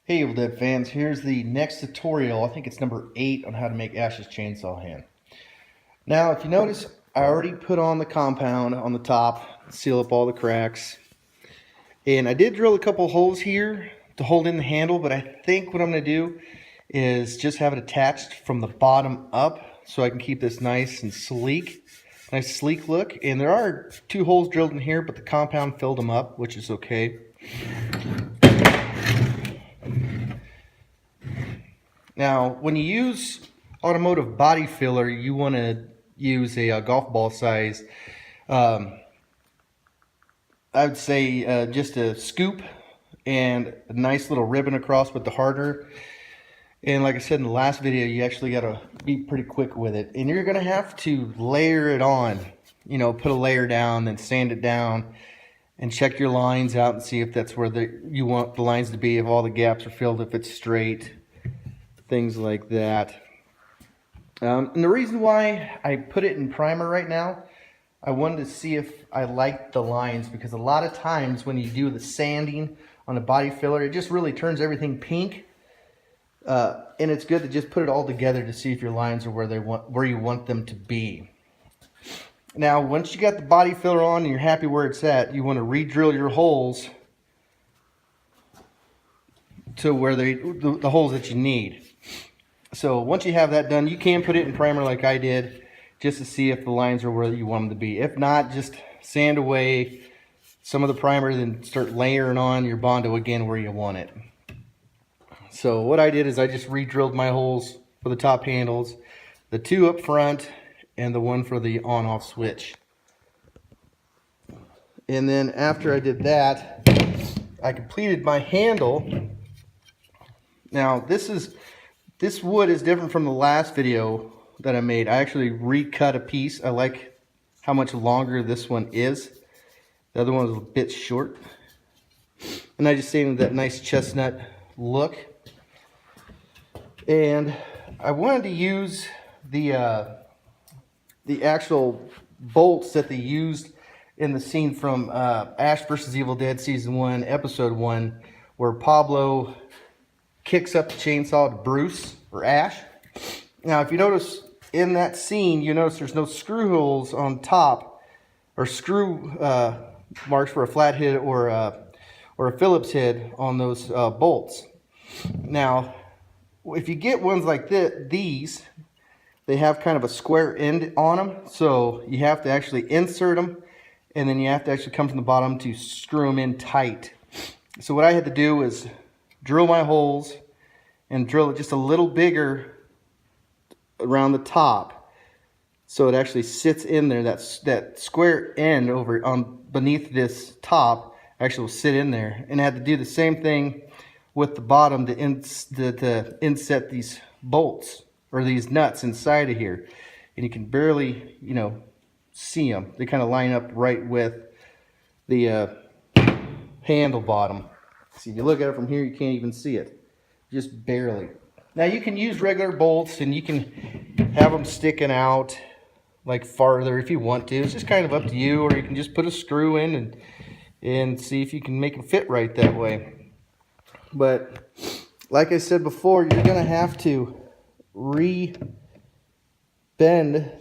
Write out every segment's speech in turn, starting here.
Hey Evil Dead fans, here's the next tutorial. I think it's number 8 on how to make Ash's chainsaw hand. Now if you notice, I already put on the compound on the top, seal up all the cracks. And I did drill a couple holes here to hold in the handle, but I think what I'm going to do is just have it attached from the bottom up so I can keep this nice and sleek. Nice sleek look. And there are 2 holes drilled in here, but the compound filled them up, which is okay. Now, when you use automotive body filler, you want to use a golf ball size. I would say just a scoop and a nice little ribbon across with the hardener. And like I said in the last video, you actually got to be pretty quick with it. And you're going to have to layer it on. You know, put a layer down, then sand it down, and check your lines out and see if that's where you want the lines to be, if all the gaps are filled, if it's straight. Things like that. And the reason why I put it in primer right now, I wanted to see if I liked the lines, because a lot of times when you do the sanding on a body filler, it just really turns everything pink. And it's good to just put it all together to see if your lines are where you want them to be. Now, once you got the body filler on and you're happy where it's at, you want to re-drill your holes to where the holes that you need. So once you have that done, you can put it in primer like I did, just to see if the lines are where you want them to be. If not, just sand away some of the primer, then start layering on your Bondo again where you want it. So what I did is I just re-drilled my holes for the top handles, the 2 up front and the 1 for the on-off switch. And then after I did that, I completed my handle. Now this wood is different from the last video that I made. I actually recut a piece. I like how much longer this one is. The other one was a bit short. And I just sanded that nice chestnut look. And I wanted to use the actual bolts that they used in the scene from Ash vs. Evil Dead Season 1, Episode 1, where Pablo kicks up the chainsaw to Bruce or Ash. Now, if you notice in that scene, you notice there's no screw holes on top, or screw marks for a flathead or a Phillips head on those bolts. Now, if you get ones like these, they have kind of a square end on them, so you have to actually insert them, and then you have to actually come from the bottom to screw them in tight. So what I had to do was drill my holes and drill it just a little bigger around the top, so it actually sits in there. That square end over on beneath this top actually will sit in there. And I had to do the same thing with the bottom to inset these bolts or these nuts inside of here. And you can barely, you know, see them. They kind of line up right with the handle bottom. See, if you look at it from here, you can't even see it. Just barely. Now you can use regular bolts and you can have them sticking out like farther if you want to. It's just kind of up to you, or you can just put a screw in and see if you can make it fit right that way. But like I said before, you're going to have to re-bend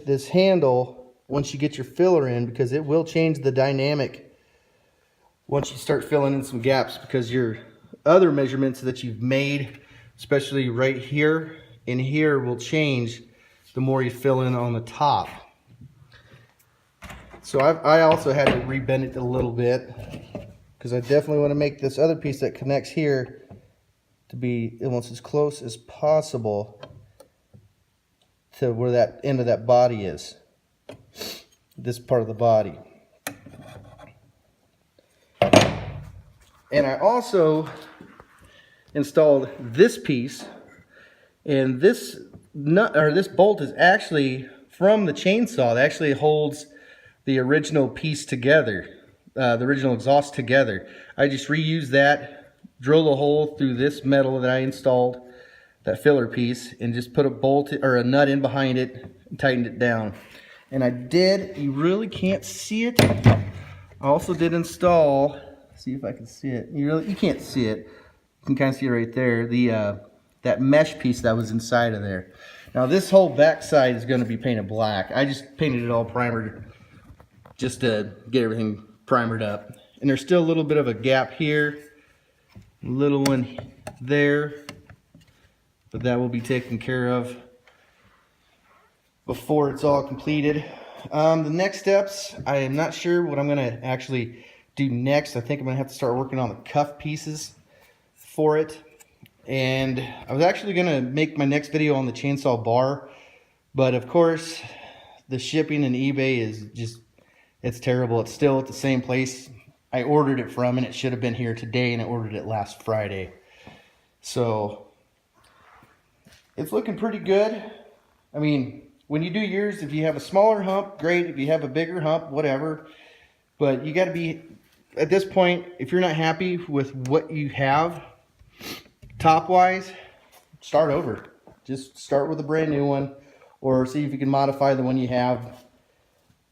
this handle once you get your filler in, because it will change the dynamic once you start filling in some gaps, because your other measurements that you've made, especially right here and here, will change the more you fill in on the top. So I also had to re-bend it a little bit, because I definitely want to make this other piece that connects here to be almost as close as possible to where that end of that body is, this part of the body. And I also installed this piece, and this nut, or this bolt, is actually from the chainsaw. It actually holds the original piece together, the original exhaust together. I just reused that, drilled a hole through this metal that I installed, that filler piece, and just put a bolt or a nut in behind it and tightened it down. And I did, you really can't see it, I also did install, see if I can see it, you can't see it, You can kind of see it right there, that mesh piece that was inside of there. Now this whole back side is going to be painted black. I just painted it all primered just to get everything primered up. And there's still a little bit of a gap here, a little one there, but that will be taken care of before it's all completed. The next steps, I am not sure what I'm going to actually do next. I think I'm going to have to start working on the cuff pieces for it. And I was actually going to make my next video on the chainsaw bar, but of course the shipping and eBay is just, it's terrible. It's still at the same place I ordered it from, and it should have been here today, and I ordered it last Friday. So it's looking pretty good. I mean, when you do yours, if you have a smaller hump, great. If you have a bigger hump, whatever. But you got to be, at this point, if you're not happy with what you have top wise, start over. Just start with a brand new one, or see if you can modify the one you have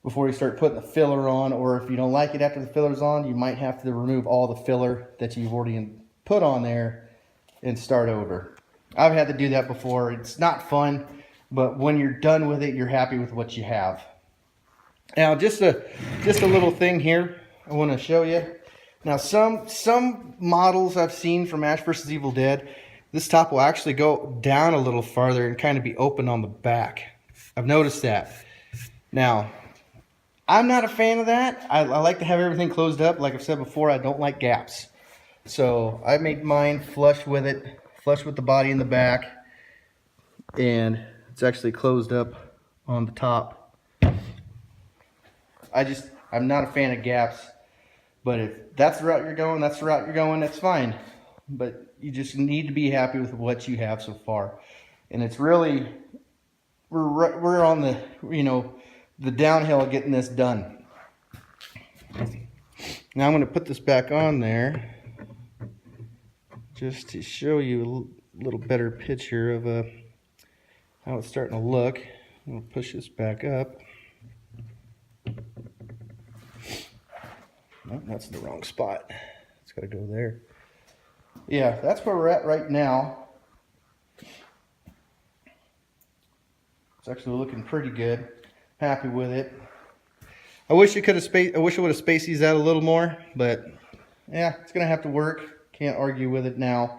before you start putting the filler on. Or if you don't like it after the filler's on, you might have to remove all the filler that you've already put on there and start over. I've had to do that before. It's not fun, but when you're done with it, you're happy with what you have. Now just a little thing here I want to show you. Now some models I've seen from Ash vs. Evil Dead, this top will actually go down a little farther and kind of be open on the back. I've noticed that. Now, I'm not a fan of that. I like to have everything closed up. Like I've said before, I don't like gaps. So I made mine flush with it, flush with the body in the back, and it's actually closed up on the top. I'm not a fan of gaps. But if that's the route you're going, that's the route you're going, that's fine. But you just need to be happy with what you have so far. And it's really, we're on the, you know, the downhill of getting this done. Now I'm going to put this back on there just to show you a little better picture of how it's starting to look. I'm going to push this back up. Oh, that's the wrong spot. It's got to go there. Yeah, that's where we're at right now. It's actually looking pretty good. Happy with it. I wish it could have I wish I would have spaced these out a little more, but yeah, it's gonna have to work. Can't argue with it now.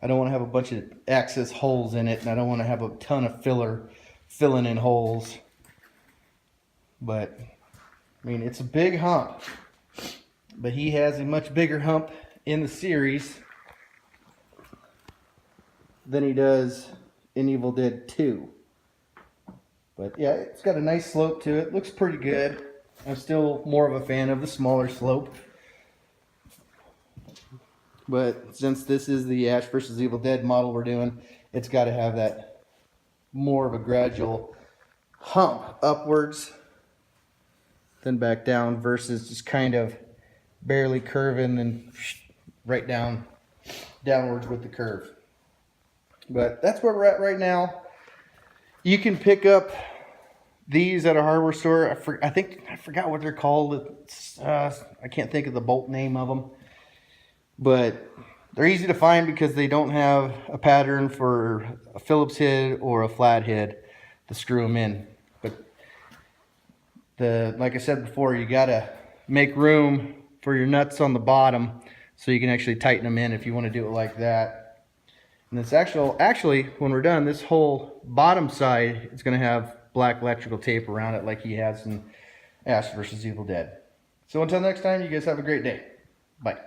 I don't want to have a bunch of access holes in it, and I don't want to have a ton of filler filling in holes. But I mean, it's a big hump. But he has a much bigger hump in the series than he does in Evil Dead 2. But yeah, it's got a nice slope to it. Looks pretty good. I'm still more of a fan of the smaller slope. But since this is the Ash vs. Evil Dead model we're doing, it's got to have that more of a gradual hump upwards than back down, versus just kind of barely curving and right downwards with the curve. But that's where we're at right now. You can pick up these at a hardware store. I forgot what they're called. I can't think of the bolt name of them, but they're easy to find because they don't have a pattern for a Phillips head or a flat head to screw them in. But like I said before, you gotta make room for your nuts on the bottom so you can actually tighten them in if you want to do it like that. And this actually, when we're done, this whole bottom side is going to have black electrical tape around it like he has in Ash vs. Evil Dead. So until next time, you guys have a great day. Bye.